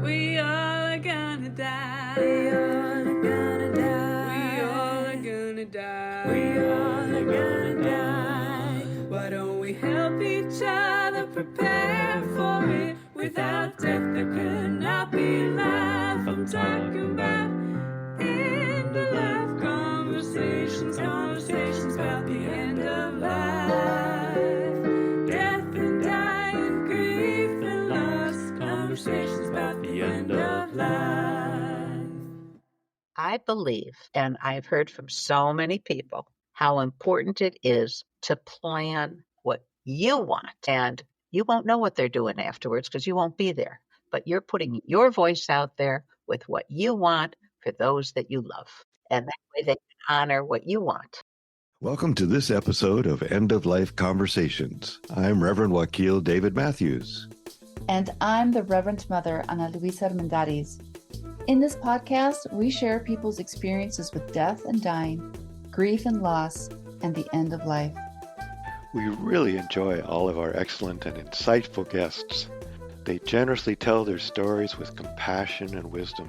We all are gonna die. We all are gonna die. We all are gonna die. We all are gonna die. Why don't we help each other prepare for it? Without death there could not be life. I'm talking about end of life conversations, conversations about the end of life. Death and dying, grief and loss, conversations about the end of life. I believe, and I've heard from so many people, how important it is to plan what you want. And you won't know what they're doing afterwards because you won't be there. But you're putting your voice out there with what you want for those that you love. And that way they can honor what you want. Welcome to this episode of End of Life Conversations. I'm Reverend Wakil David Matthews. And I'm the Reverend Mother, Ana Luisa Armendariz. In this podcast, we share people's experiences with death and dying, grief and loss, and the end of life. We really enjoy all of our excellent and insightful guests. They generously tell their stories with compassion and wisdom.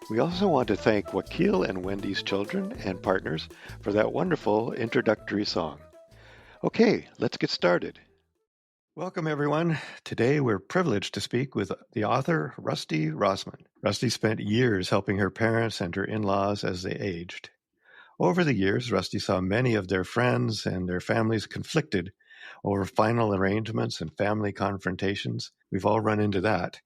We also want to thank Wakil and Wendy's children and partners for that wonderful introductory song. Okay, let's get started. Welcome, everyone. Today, we're privileged to speak with the author, Rusty Rosman. Rusty spent years helping her parents and her in-laws as they aged. Over the years, Rusty saw many of their friends and their families conflicted over final arrangements and family confrontations. We've all run into that.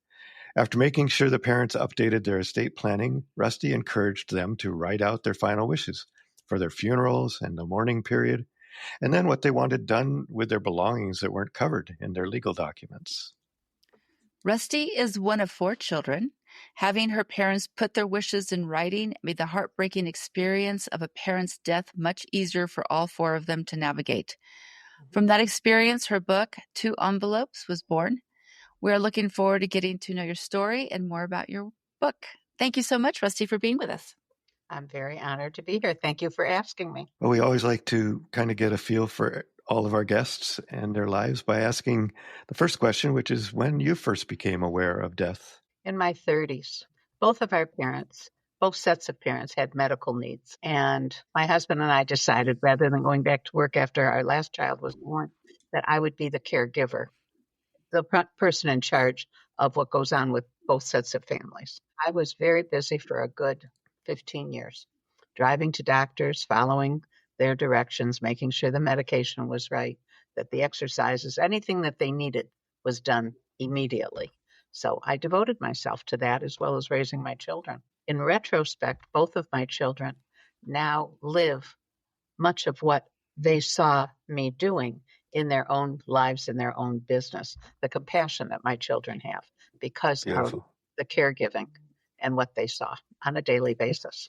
After making sure the parents updated their estate planning, Rusty encouraged them to write out their final wishes for their funerals and the mourning period, and then what they wanted done with their belongings that weren't covered in their legal documents. Rusty is one of 4 children. Having her parents put their wishes in writing made the heartbreaking experience of a parent's death much easier for all 4 of them to navigate. From that experience, her book, 2 Envelopes, was born. We're looking forward to getting to know your story and more about your book. Thank you so much, Rusty, for being with us. I'm very honored to be here. Thank you for asking me. Well, we always like to kind of get a feel for all of our guests and their lives by asking the first question, which is when you first became aware of death. In my 30s, both of our parents, both sets of parents had medical needs. And my husband and I decided, rather than going back to work after our last child was born, that I would be the caregiver, the person in charge of what goes on with both sets of families. I was very busy for a good 15 years, driving to doctors, following their directions, making sure the medication was right, that the exercises, anything that they needed was done immediately. So I devoted myself to that as well as raising my children. In retrospect, both of my children now live much of what they saw me doing in their own lives, in their own business, the compassion that my children have because Beautiful. of the caregiving and what they saw on a daily basis.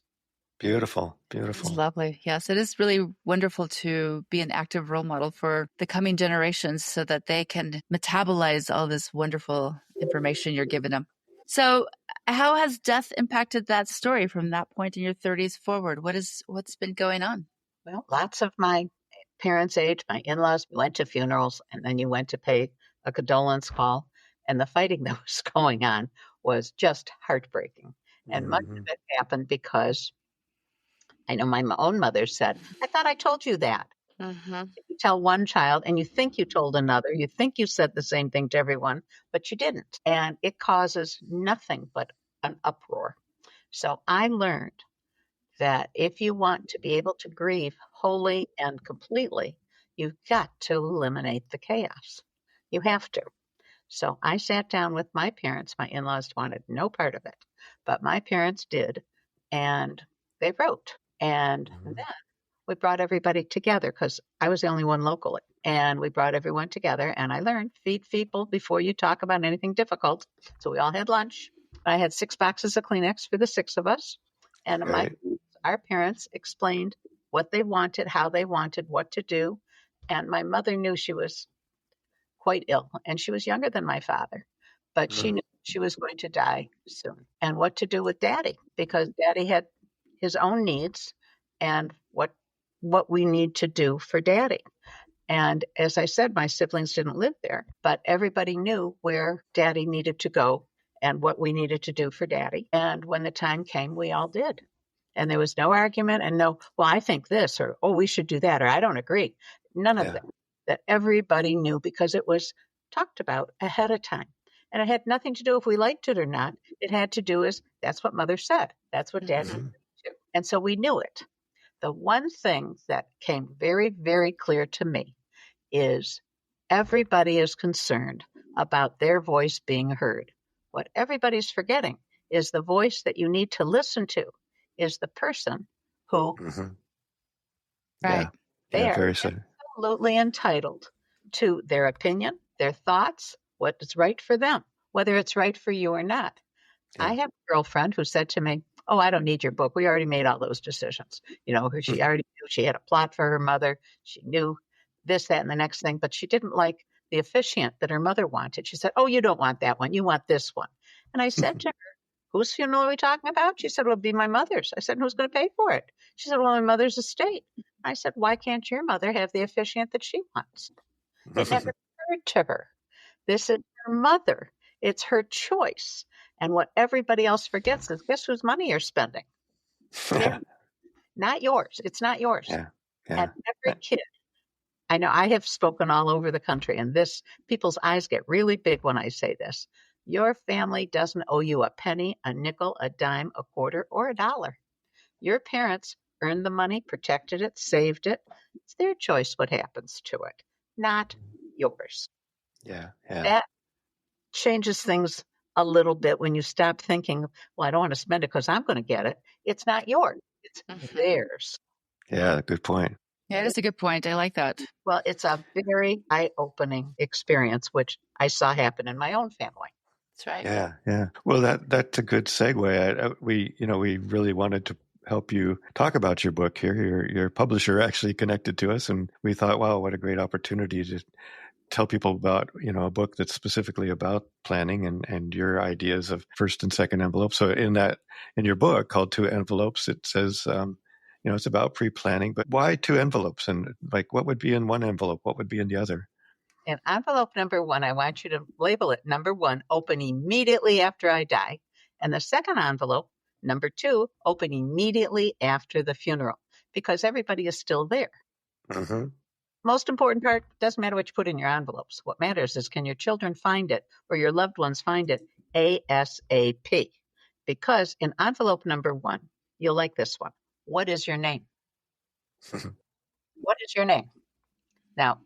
Beautiful, beautiful. It's lovely. Yes, it is really wonderful to be an active role model for the coming generations so that they can metabolize all this wonderful information you're giving them. So how has death impacted that story from that point in your 30s forward? What's been going on? Well, lots of my parents' age, my in-laws, went to funerals, and then you went to pay a condolence call. And the fighting that was going on was just heartbreaking. And much of it happened because I know my own mother said, I thought I told you that. Mm-hmm. You tell one child and you think you told another, you think you said the same thing to everyone, but you didn't. And it causes nothing but an uproar. So I learned that if you want to be able to grieve wholly and completely, you've got to eliminate the chaos. You have to. So I sat down with my parents. My in-laws wanted no part of it, but my parents did, and they wrote. And then we brought everybody together because I was the only one locally. And we brought everyone together, and I learned, feed people before you talk about anything difficult. So we all had lunch. I had 6 boxes of Kleenex for the 6 of us. And our parents explained what they wanted, how they wanted, what to do. And my mother knew she was quite ill, and she was younger than my father, but she knew she was going to die soon. And what to do with Daddy, because Daddy had his own needs and what we need to do for Daddy. And as I said, my siblings didn't live there, but everybody knew where Daddy needed to go and what we needed to do for Daddy. And when the time came, we all did. And there was no argument and no, well, I think this, or, oh, we should do that, or I don't agree. None of Yeah. that. That everybody knew because it was talked about ahead of time. And it had nothing to do if we liked it or not. It had to do is that's what Mother said. That's what Dad Mhm. did. And so we knew it. The one thing that came very, very clear to me is everybody is concerned about their voice being heard. What everybody's forgetting is the voice that you need to listen to is the person who Mhm. Right. Yeah. they Yeah. are Very sad. absolutely entitled to their opinion, their thoughts, what is right for them, whether it's right for you or not. Yeah. I have a girlfriend who said to me, "Oh, I don't need your book. We already made all those decisions." She already knew she had a plot for her mother. She knew this, that, and the next thing, but she didn't like the officiant that her mother wanted. She said, "Oh, you don't want that one. You want this one." And I said to her, "Whose funeral are we talking about?" She said, "Well, it'll be my mother's." I said, "Who's going to pay for it?" She said, "Well, my mother's estate." I said, "Why can't your mother have the officiant that she wants?" It never occurred to her. This is her mother. It's her choice. And what everybody else forgets is guess whose money you're spending? Their, not yours. It's not yours. Yeah. And Yeah. every kid, I know I have spoken all over the country, and this people's eyes get really big when I say this. Your family doesn't owe you a penny, a nickel, a dime, a quarter, or a dollar. Your parents earned the money, protected it, saved it. It's their choice what happens to it, not yours. Yeah. Yeah. That changes things a little bit when you stop thinking, well, I don't want to spend it because I'm going to get it. It's not yours, it's theirs. Yeah. Good point. Yeah, that's a good point. I like that. Well, it's a very eye opening experience, which I saw happen in my own family. That's right. Yeah. Yeah. Well, that's a good segue. We really wanted to help you talk about your book here. Your publisher actually connected to us, and we thought, wow, what a great opportunity to tell people about a book that's specifically about planning and your ideas of first and second envelope. So in your book called Two Envelopes, it says it's about pre-planning, but why two envelopes? And like, what would be in one envelope? What would be in the other? And envelope number one, I want you to label it number one, open immediately after I die. And the second envelope, number two, open immediately after the funeral because everybody is still there. Mm-hmm. Most important part, doesn't matter what you put in your envelopes. What matters is can your children find it or your loved ones find it ASAP? Because in envelope number one, you'll like this one. What is your name? What is your name? Now,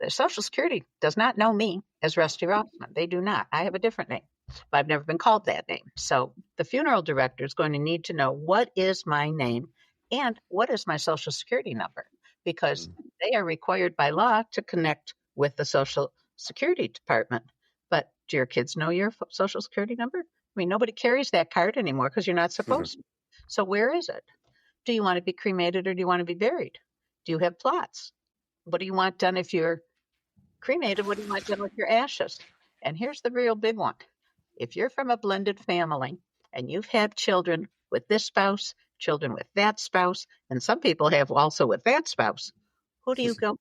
the Social Security does not know me as Rusty Rosman. They do not. I have a different name, but I've never been called that name. So the funeral director is going to need to know what is my name and what is my Social Security number because they are required by law to connect with the Social Security Department. But do your kids know your Social Security number? I mean, nobody carries that card anymore because you're not supposed to. So where is it? Do you want to be cremated or do you want to be buried? Do you have plots? What do you want done if you're cremated? What do you want done with your ashes? And here's the real big one. If you're from a blended family and you've had children with this spouse, children with that spouse, and some people have also with that spouse, who do you go?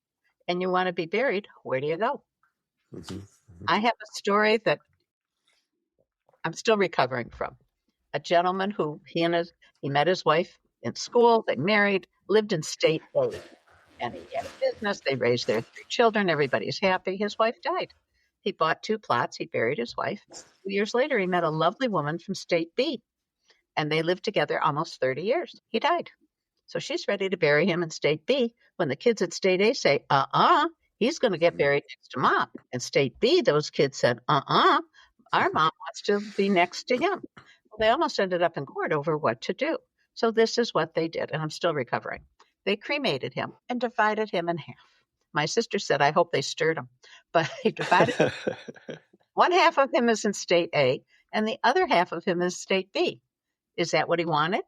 And you want to be buried, where do you go? Mm-hmm. I have a story that I'm still recovering from. A gentleman who he met his wife in school, they married, lived in state A. And he had a business. They raised their three children. Everybody's happy. His wife died. He bought two plots. He buried his wife. 2 years later, he met a lovely woman from state B, and they lived together almost 30 years. He died. So she's ready to bury him in state B when the kids at state A say, he's going to get buried next to mom. And state B, those kids said, our mom wants to be next to him. Well, they almost ended up in court over what to do. So this is what they did, and I'm still recovering. They cremated him and divided him in half. My sister said, I hope they stirred him. But he divided one half of him is in state A, and the other half of him is state B. Is that what he wanted?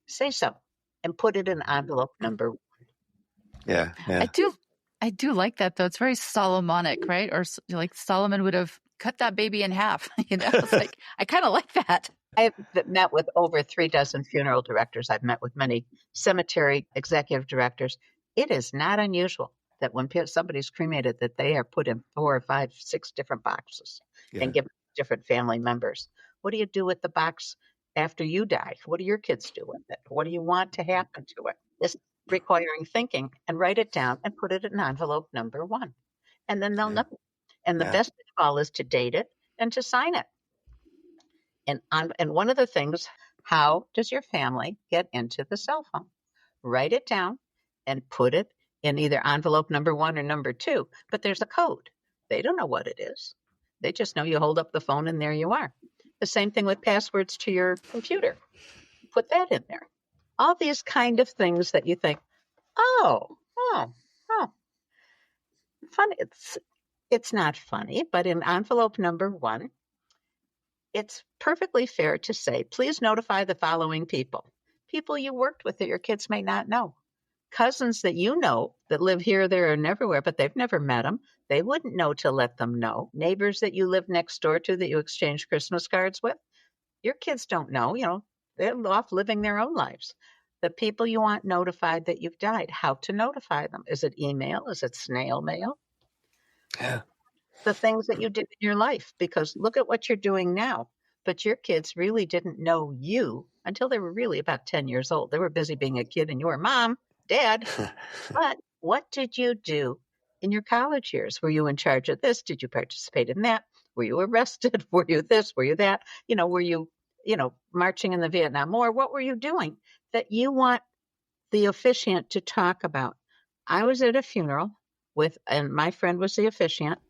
Say so and put it in envelope number one. Yeah. Yeah. I do like that though. It's very Solomonic, right? Or like Solomon would have cut that baby in half. It's like I kind of like that. I've met with over 3 dozen funeral directors. I've met with many cemetery executive directors. It is not unusual that when somebody's cremated that they are put in 4 or 5, 6 different boxes Yeah. and given different family members. What do you do with the box after you die? What do your kids do with it? What do you want to happen to it? This requiring thinking, and write it down and put it in envelope number 1. And then they'll Yeah. know. And the Yeah. best of all is to date it and to sign it. And one of the things, how does your family get into the cell phone? Write it down and put it in either envelope number 1 or number 2, but there's a code. They don't know what it is. They just know you hold up the phone and there you are. The same thing with passwords to your computer. Put that in there. All these kind of things that you think, oh, fun. It's not funny, but in envelope number 1, it's perfectly fair to say, please notify the following people. People you worked with that your kids may not know. Cousins that you know that live here, there, and everywhere, but they've never met them. They wouldn't know to let them know. Neighbors that you live next door to that you exchange Christmas cards with. Your kids don't know, they're off living their own lives. The people you want notified that you've died, how to notify them. Is it email? Is it snail mail? Yeah. The things that you did in your life, because look at what you're doing now. But your kids really didn't know you until they were really about 10 years old. They were busy being a kid and you were mom, dad. But what did you do in your college years? Were you in charge of this? Did you participate in that? Were you arrested? Were you this? Were you that? Were you, marching in the Vietnam War? What were you doing that you want the officiant to talk about? I was at a funeral and my friend was the officiant,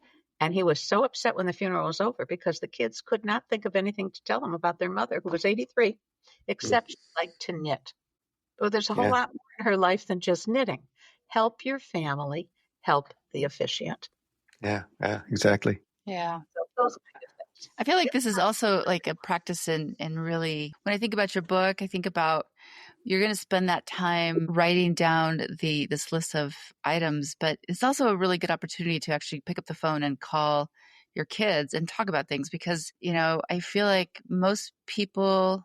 and he was so upset when the funeral was over because the kids could not think of anything to tell him about their mother, who was 83, except she liked to knit. Oh, there's a whole Yeah. lot more in her life than just knitting. Help your family, help the officiant. Yeah. Yeah. Exactly. Yeah. So those kind of things. I feel like this is also like a practice in really, when I think about your book, I think about you're going to spend that time writing down this list of items, but it's also a really good opportunity to actually pick up the phone and call your kids and talk about things because, I feel like most people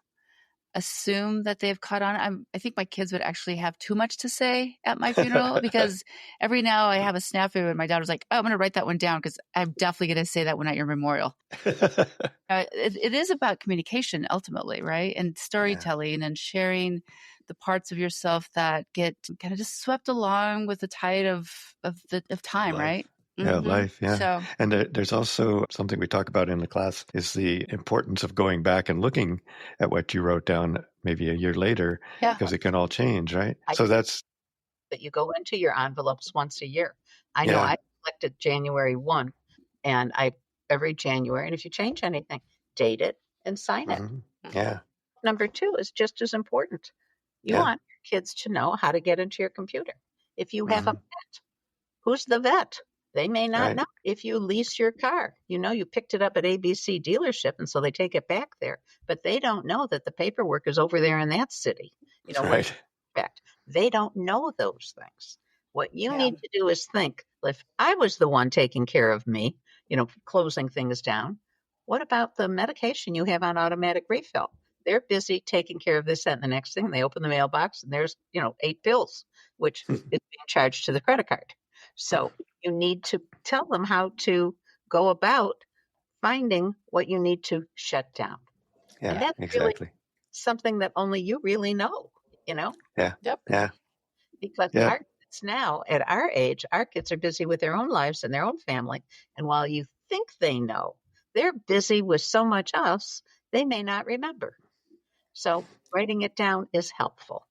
assume that they've caught on. I think my kids would actually have too much to say at my funeral because every now I have a snafu and my daughter's like, oh, I'm going to write that one down because I'm definitely going to say that one at your memorial. It is about communication ultimately, right? And storytelling and sharing the parts of yourself that get kind of just swept along with the tide of time, Life. right? Yeah, life. Yeah. So, and there's also something we talk about in the class is the importance of going back and looking at what you wrote down maybe a year later because it can all change, right? So that's that you go into your envelopes once a year. I know I collected January 1 and every January. And if you change anything, date it and sign it. Yeah. Number 2 is just as important. You want your kids to know how to get into your computer. If you have a pet, who's the vet? They may not know. If you lease your car, you picked it up at ABC dealership, and so they take it back there. But they don't know that the paperwork is over there in that city. They don't know those things. What you need to do is think, if I was the one taking care of me, closing things down, what about the medication you have on automatic refill? They're busy taking care of this, that, and the next thing. They open the mailbox and there's, 8 bills, which is being charged to the credit card. So you need to tell them how to go about finding what you need to shut down. Yeah, and that's exactly. Really something that only you really know, Yeah. Yep. Yeah. Because our kids now, at our age, our kids are busy with their own lives and their own family. And while you think they know, they're busy with so much else, they may not remember. So writing it down is helpful.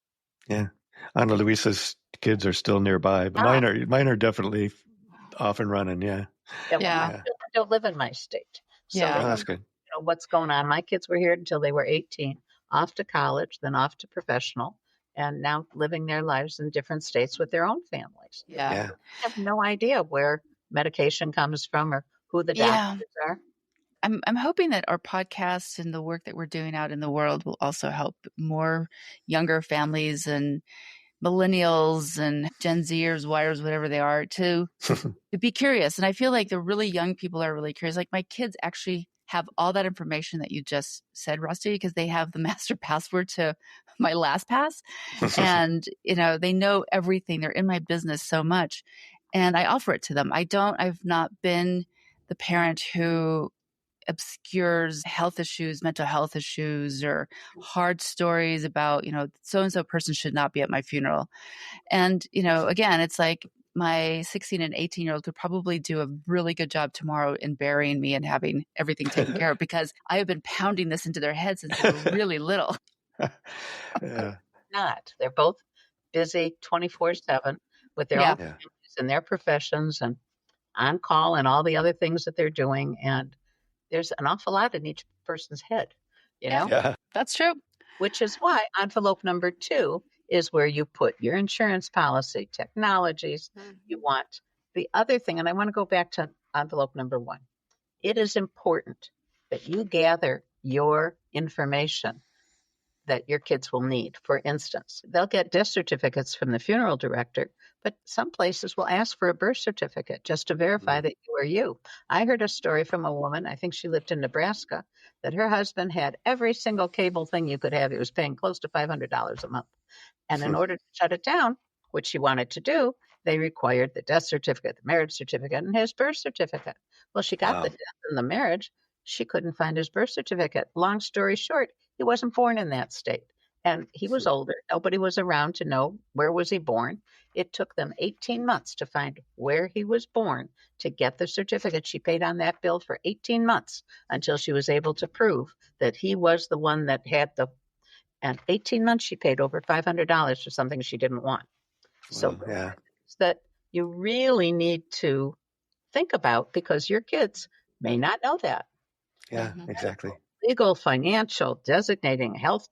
Yeah. Ana Luisa's kids are still nearby, but mine are definitely off and running. Yeah. I don't live in my state. So they don't that's good. know what's going on. My kids were here until they were 18, off to college, then off to professional, and now living their lives in different states with their own families. Yeah. I have no idea where medication comes from or who the doctors are. I'm hoping that our podcast and the work that we're doing out in the world will also help more younger families and millennials and Gen Zers, Yers, whatever they are, to be curious. And I feel like the really young people are really curious. Like my kids actually have all that information that you just said, Rusty, because they have the master password to my LastPass. And, they know everything. They're in my business so much. And I offer it to them. I've not been the parent who obscures health issues, mental health issues, or hard stories about, so-and-so person should not be at my funeral. And, again, it's like my 16 and 18-year-old could probably do a really good job tomorrow in burying me and having everything taken care of because I have been pounding this into their heads since they were really little. Yeah. Not. They're both busy 24/7 with their Yeah. own families and their professions and on call and all the other things that they're doing. And there's an awful lot in each person's head, Yeah. Yeah. That's true. which is why envelope number 2 is where you put your insurance policy, technologies. You want the other thing, and I want to go back to envelope number 1. It is important that you gather your information that your kids will need. For instance, they'll get death certificates from the funeral director, but some places will ask for a birth certificate just to verify that you are you. I heard a story from a woman, I think she lived in Nebraska, that her husband had every single cable thing you could have. He was paying close to $500 a month. And in order to shut it down, which she wanted to do, they required the death certificate, the marriage certificate, and his birth certificate. Well, she got the Wow. death and the marriage. She couldn't find his birth certificate. Long story short, he wasn't born in that state. And he was older. Nobody was around to know where was he born. It took them 18 months to find where he was born to get the certificate. She paid on that bill for 18 months until she was able to prove that he was the one that had the, and 18 months she paid over $500 for something she didn't want. So Well, yeah. that you really need to think about because your kids may not know that. Yeah, Mhm. exactly. Legal, financial, designating, health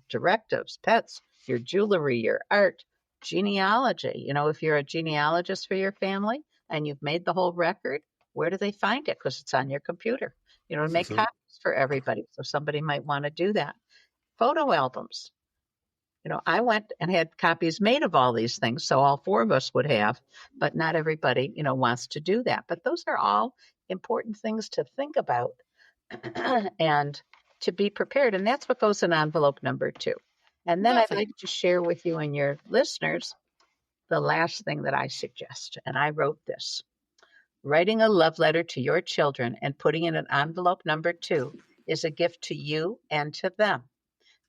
directives, pets, your jewelry, your art, genealogy. If you're a genealogist for your family and you've made the whole record, where do they find it? Because it's on your computer. To make copies for everybody. So somebody might want to do that. Photo albums. I went and had copies made of all these things, so all 4 of us would have, but not everybody, wants to do that. But those are all important things to think about and to be prepared. And that's what goes in envelope number 2. And then I'd Perfect. like to share with you and your listeners the last thing that I suggest. And I wrote this. Writing a love letter to your children and putting in an envelope number 2 is a gift to you and to them.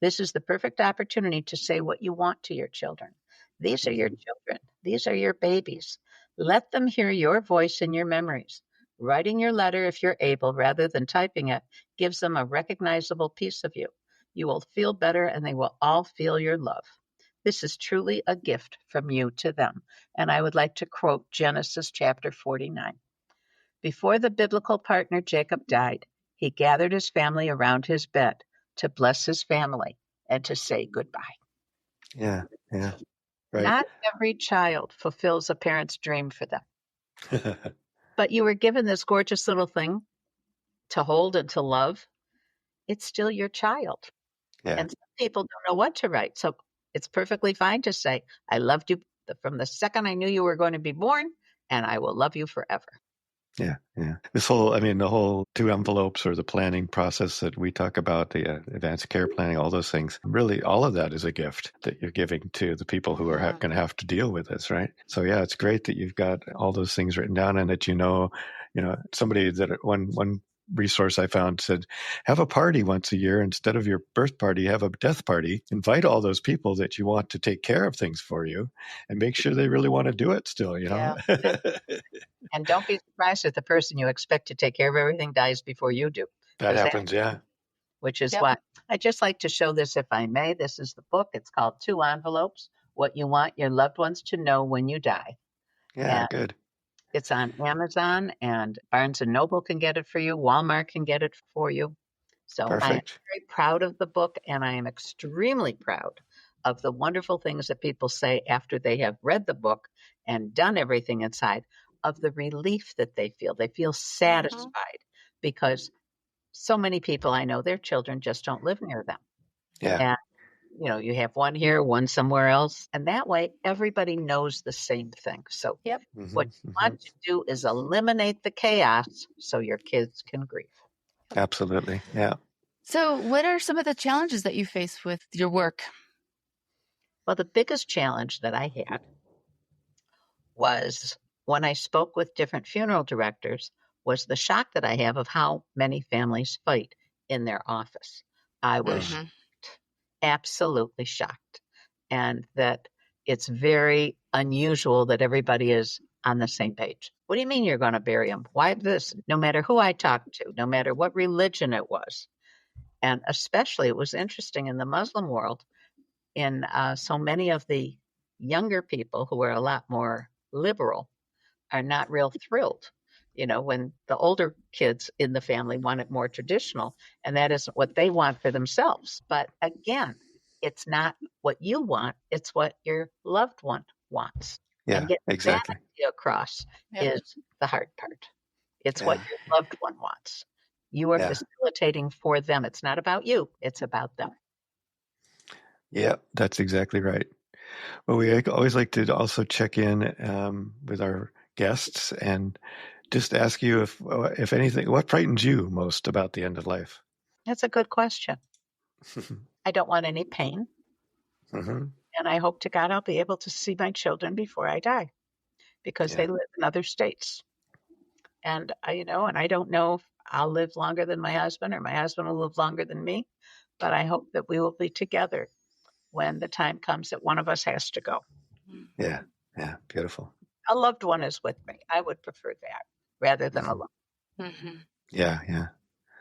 This is the perfect opportunity to say what you want to your children. These are your children. These are your babies. Let them hear your voice and your memories. Writing your letter, if you're able, rather than typing it, gives them a recognizable piece of you. You will feel better and they will all feel your love. This is truly a gift from you to them. And I would like to quote Genesis chapter 49. Before the biblical partner Jacob died, he gathered his family around his bed to bless his family and to say goodbye. Yeah, yeah, right. Not every child fulfills a parent's dream for them, but you were given this gorgeous little thing to hold and to love. It's still your child. Yeah, And some people don't know what to write. So it's perfectly fine to say, I loved you from the second I knew you were going to be born, and I will love you forever. yeah, yeah. The whole 2 envelopes or the planning process that we talk about, the advanced care planning, all those things, really all of that is a gift that you're giving to the people who are going to have to deal with this, right? So yeah, it's great that you've got all those things written down and that somebody that one resource I found said, have a party once a year instead of your birth party, have a death party. Invite all those people that you want to take care of things for you and make sure they really want to do it still, Yeah. And don't be surprised if the person you expect to take care of everything dies before you do. That happens, yeah. Which is why I just like to show this, if I may. This is the book. It's called 2 Envelopes, What You Want Your Loved Ones to Know When You Die. Yeah, And good. it's on Amazon, and Barnes & Noble can get it for you. Walmart can get it for you. So I am Perfect. very proud of the book, and I am extremely proud of the wonderful things that people say after they have read the book and done everything inside, of the relief that they feel. They feel satisfied because so many people I know, their children just don't live near them. Yeah. And, you have one here, one somewhere else. And that way, everybody knows the same thing. So what you want to do is eliminate the chaos so your kids can grieve. Absolutely. Yeah. So what are some of the challenges that you face with your work? Well, the biggest challenge that I had was when I spoke with different funeral directors, was the shock that I have of how many families fight in their office. I was Mhm. absolutely shocked. And that it's very unusual that everybody is on the same page. What do you mean you're going to bury him? Why this? No matter who I talked to, no matter what religion it was. And especially, it was interesting in the Muslim world, in so many of the younger people who are a lot more liberal are not real thrilled. When the older kids in the family want it more traditional, and that isn't what they want for themselves. But again, it's not what you want, it's what your loved one wants. Yeah, And getting that exactly. idea across Yep. is the hard part. It's what Yeah, your loved one wants. You are yeah, facilitating for them. It's not about you, it's about them. yeah. That's exactly right. Well, we always like to also check in with our guests and just ask you if anything, what frightens you most about the end of life? That's a good question. I don't want any pain. Hmm. And I hope to God I'll be able to see my children before I die because Yeah, they live in other states. And I don't know if I'll live longer than my husband or my husband will live longer than me, but I hope that we will be together when the time comes that one of us has to go. yeah, yeah. Beautiful. A loved one is with me. I would prefer that rather than Mhm. alone. Mhm. Yeah, yeah.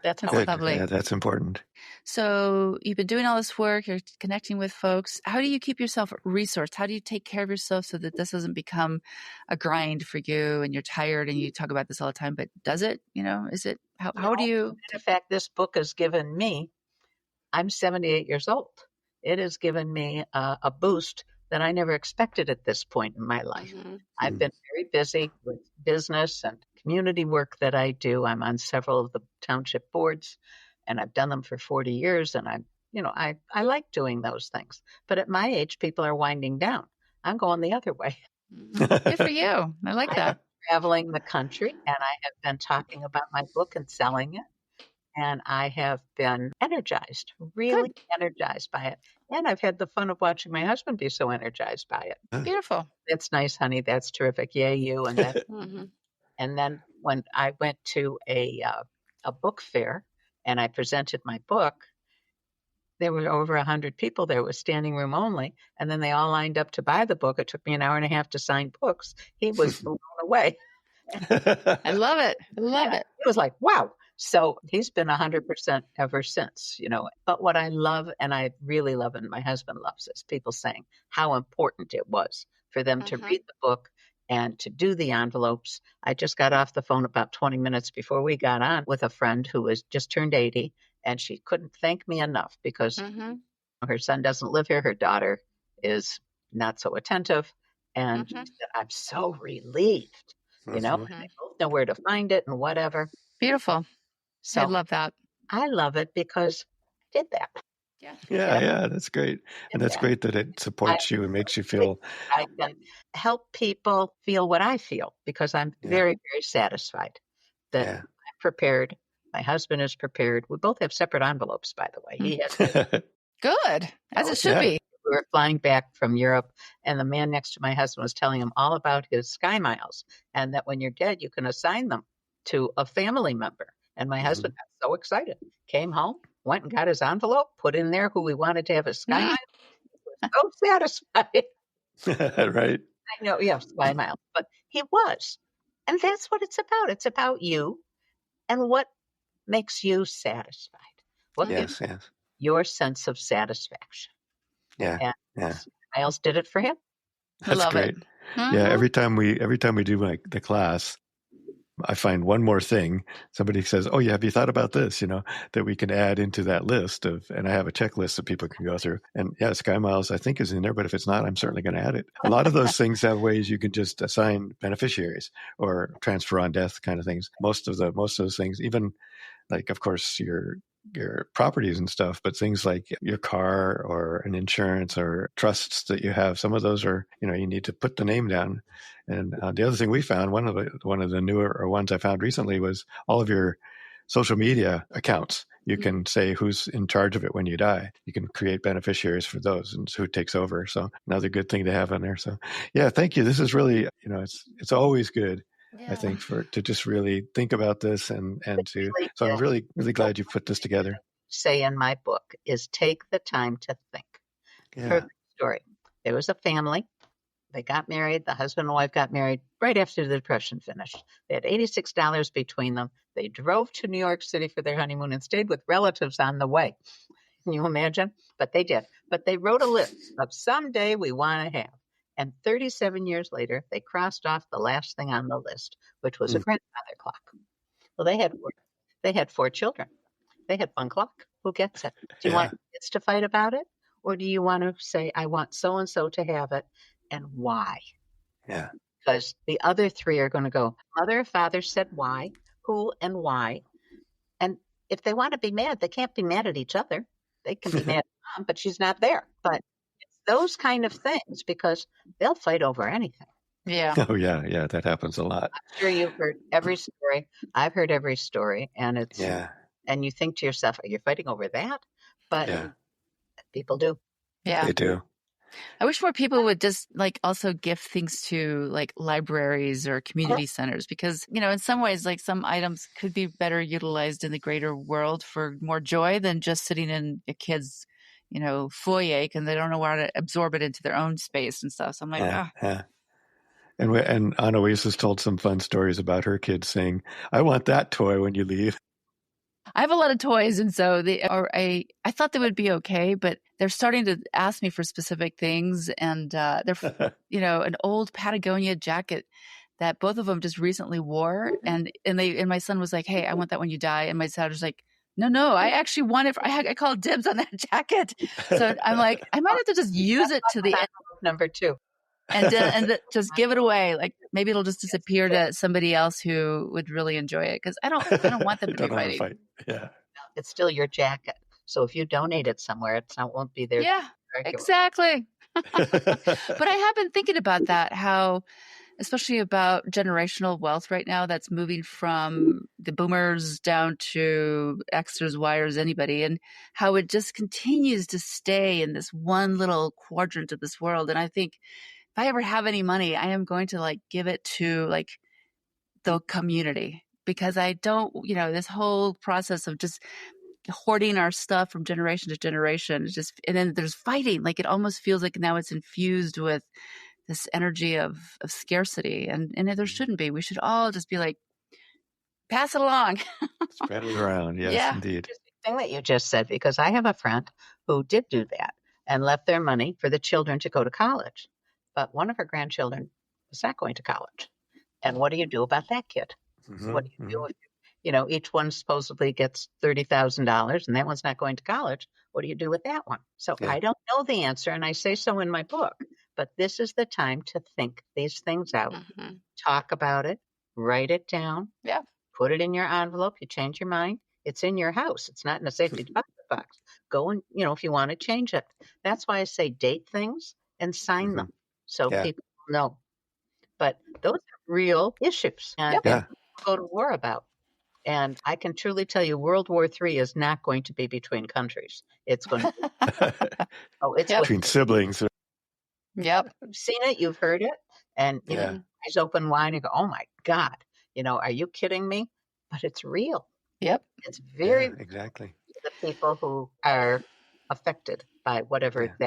That's how That's I Good. lovely. Yeah, that's important. So you've been doing all this work, you're connecting with folks. How do you keep yourself resourced? How do you take care of yourself so that this doesn't become a grind for you and you're tired and you talk about this all the time, but does it? Is it, how do no. you In fact, this book has given me, I'm 78 years old. It has given me a boost that I never expected at this point in my life. Mhm. I've Mm. been very busy with business and community work that I do. I'm on several of the township boards and I've done them for 40 years. And I like doing those things. But at my age, people are winding down. I'm going the other way. Good for you. I like I am that. traveling the country and I have been talking about my book and selling it. And I have been energized, really Good. energized by it. And I've had the fun of watching my husband be so energized by it. Beautiful. That's nice, honey. That's terrific. Yay, you. Mhm. And then when I went to a book fair and I presented my book, there were over 100 people there. It was standing room only. And then they all lined up to buy the book. It took me an hour and a half to sign books. He was blown away. I love it. I love Yeah, it. it was like, wow. So he's been 100% ever since. But what I love, and I really love, and my husband loves, is people saying how important it was for them to read the book and to do the envelopes. I just got off the phone about 20 minutes before we got on with a friend who was just turned 80, and she couldn't thank me enough because Mm-hmm. her son doesn't live here. Her daughter is not so attentive. And she Mm-hmm. said, I'm so relieved, and Mhm. they both know where to find it and whatever. Beautiful. I So love that. I love it because I did that. Yeah. Yeah, yeah, that's great. Did And that's that. great that it I supports you and makes you think feel, I can help people feel what I feel because I'm yeah, very, very satisfied that yeah. I'm prepared. My husband is prepared. We both have separate envelopes, by the way. He has his. Good. As it should Yeah. be. We were flying back from Europe, and the man next to my husband was telling him all about his Sky Miles and that when you're dead, you can assign them to a family member. And my husband got so excited, came home, went and got his envelope, put in there who we wanted to have as Sky Mm. Miles. So satisfied. Right. I know, yeah, Sky Miles, but he was. And that's what it's about. It's about you and what makes you satisfied. What gives Yes, yes. your sense of satisfaction? Yeah, And yeah. Miles did it for him. I That's love it. great. Yeah, Mm-hmm. every time we do the class, I find one more thing. Somebody says, "Oh, yeah, have you thought about this?" That we can add into that list and I have a checklist that people can go through. And yeah, Sky Miles, I think, is in there, but if it's not, I'm certainly going to add it. A lot of those things have ways you can just assign beneficiaries or transfer on death kind of things. Most of those things, even like, of course, your properties and stuff, but things like your car or an insurance or trusts that you have, some of those are, you need to put the name down. And the other thing we found, one of the newer ones I found recently was all of your social media accounts. You can say who's in charge of it when you die. You can create beneficiaries for those and who takes over. So another good thing to have on there. So yeah, thank you. This is really, it's always good I think, to just really think about this and to. Really So I'm did. really glad you put this together. Say in my book is take the time to think. Yeah. Perfect story. There was a family. They got married. The husband and wife got married right after the Depression finished. They had $86 between them. They drove to New York City for their honeymoon and stayed with relatives on the way. Can you imagine? But they did. But they wrote a list of someday we want to have. And 37 years later, they crossed off the last thing on the list, which was a grandfather clock. Well, they had 4 children. They had one clock. Who gets it? Do you want kids to fight about it? Or do you want to say, I want so and so to have it, and why? Yeah. Because the other 3 are going to go, mother, father said why, who, and why. And if they want to be mad, they can't be mad at each other. They can be mad at mom, but she's not there. But it's those kind of things because they'll fight over anything. Yeah. Oh, yeah. That happens a lot. I'm sure you've heard every story. I've heard every story. And it's, Yeah. and you think to yourself, are you fighting over that? But people do. Yeah. They do. I wish more people would just like also gift things to like libraries or community centers because, you know, in some ways, like some items could be better utilized in the greater world for more joy than just sitting in a kid's, you know, foyer because they don't know how to absorb it into their own space and stuff. So I'm like, Yeah. And Anoise has told some fun stories about her kids saying, I want that toy when you leave. I have a lot of toys, and so I thought they would be okay, but they're starting to ask me for specific things, and they're you know, an old Patagonia jacket that both of them just recently wore, and my son was like, "Hey, I want that when you die," and my son was like, "No, I actually want it. I called dibs on that jacket." So I'm like, I might have to just use it to the end. Number 2. And just give it away. Like maybe it'll just disappear to somebody else who would really enjoy it because I don't want them to be fighting. Fight. Yeah, it's still your jacket. So if you donate it somewhere, it won't be there. Yeah, exactly. But I have been thinking about that, how, especially about generational wealth right now, that's moving from the boomers down to Xers, Yers, anybody, and how it just continues to stay in this one little quadrant of this world. And I think if I ever have any money, I am going to like give it to like the community because I don't, you know, this whole process of just hoarding our stuff from generation to generation, just, and then there's fighting. Like it almost feels like now it's infused with this energy of scarcity, and there shouldn't be. We should all just be like, pass it along. Spread it around. Yes, indeed. Thing that you just said, because I have a friend who did do that and left their money for the children to go to college. But one of her grandchildren was not going to college. And what do you do about that kid? What do you do if, you know, each one supposedly gets $30,000 and that one's not going to college? What do you do with that one? So I don't know the answer, and I say so in my book. But this is the time to think these things out, talk about it, write it down, put it in your envelope. You change your mind. It's in your house. It's not in a safety deposit box. Go and, you know, if you want to change it. That's why I say date things and sign them so people know. But those are real issues and people go to war about. And I can truly tell you, World War III is not going to be between countries. It's going to be between siblings. Yep. You've seen it, you've heard it, and you know, eyes open wide and go, oh my God, you know, are you kidding me? But it's real. Yep. It's very exactly the people who are affected by whatever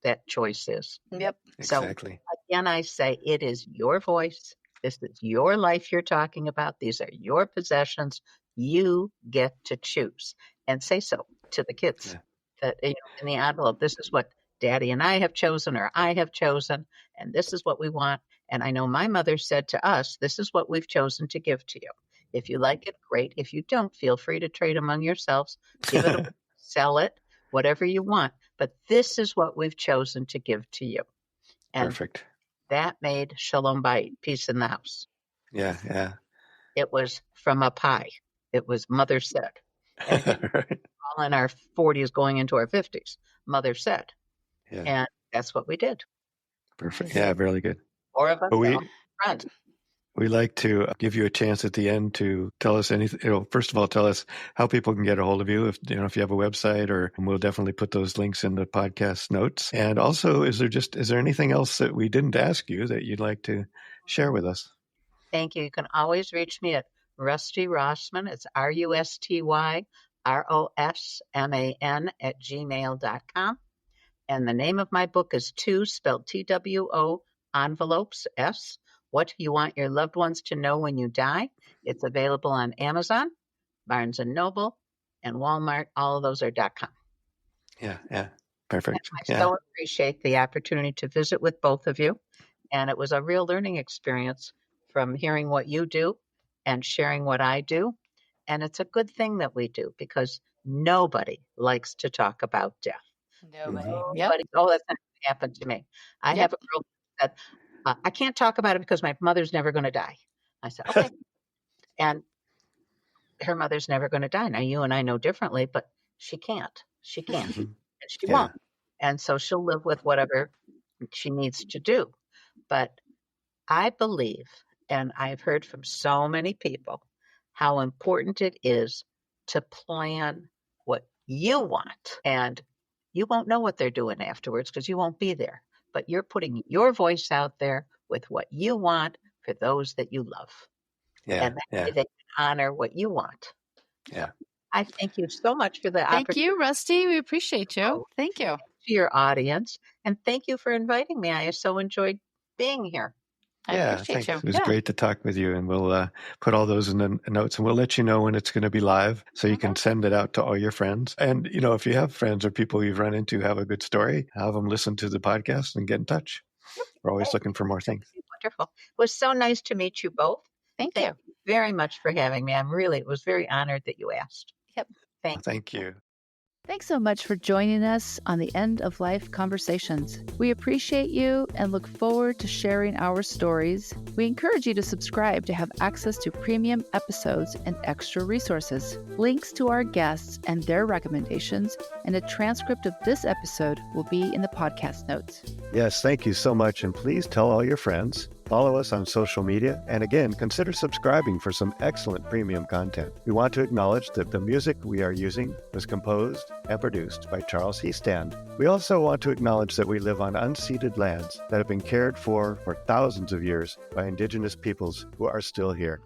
that choice is. Yep. Exactly. So again, I say it is your voice. This is your life you're talking about. These are your possessions. You get to choose and say so to the kids that, you know, in the envelope, this is what Daddy and I have chosen, or I have chosen, and this is what we want. And I know my mother said to us, this is what we've chosen to give to you. If you like it, great. If you don't, feel free to trade among yourselves, give it away, sell it, whatever you want. But this is what we've chosen to give to you. And perfect. That made Shalom Bayit, peace in the house. Yeah. It was from up high. It was Mother said. And all in our 40s going into our 50s, Mother said. Yeah. And that's what we did. Perfect. Yeah, really good. 4 of us, friends. We like to give you a chance at the end to tell us anything. You know, first of all, tell us how people can get a hold of you. If you have a website, or we'll definitely put those links in the podcast notes. And also, is there anything else that we didn't ask you that you'd like to share with us? Thank you. You can always reach me at Rusty Rosman. It's RustyRosman @gmail.com. And the name of my book is Two, spelled TWO, Envelopes, S. What You Want Your Loved Ones to Know When You Die. It's available on Amazon, Barnes & Noble, and Walmart. All of those are .com. Yeah. And Perfect. I Yeah. so appreciate the opportunity to visit with both of you. And it was a real learning experience from hearing what you do and sharing what I do. And it's a good thing that we do because nobody likes to talk about death. Nobody. Mhm. Yep. Nobody, oh, that's not going to happen to me. I Yep. have a girl that said, I can't talk about it because my mother's never going to die. I said, okay. And her mother's never going to die. Now, you and I know differently, but she can't. She can't. Mhm. And she Yeah. won't. And so she'll live with whatever she needs to do. But I believe, and I've heard from so many people, how important it is to plan what you want. And you won't know what they're doing afterwards because you won't be there. But you're putting your voice out there with what you want for those that you love. Yeah. And that Yeah. way they can honor what you want. So Yeah. I thank you so much for the Thank opportunity you, Rusty. We appreciate you. Thank you. to your audience. And thank you for inviting me. I so enjoyed being here. I Yeah, appreciate thanks. you. It was Yeah. great to talk with you, and we'll put all those in the notes, and we'll let you know when it's going to be live, so you can send it out to all your friends. And if you have friends or people you've run into who have a good story, have them listen to the podcast and get in touch. We're always looking for more things. Wonderful. It was so nice to meet you both. Thank Thank you. you very much for having me. It was very honored that you asked. Yep. Thank Thank you. Thanks so much for joining us on the End of Life Conversations. We appreciate you and look forward to sharing our stories. We encourage you to subscribe to have access to premium episodes and extra resources. Links to our guests and their recommendations and a transcript of this episode will be in the podcast notes. Yes, thank you so much. And please tell all your friends. Follow us on social media. And again, consider subscribing for some excellent premium content. We want to acknowledge that the music we are using was composed and produced by Charles Heastand. We also want to acknowledge that we live on unceded lands that have been cared for thousands of years by Indigenous peoples who are still here.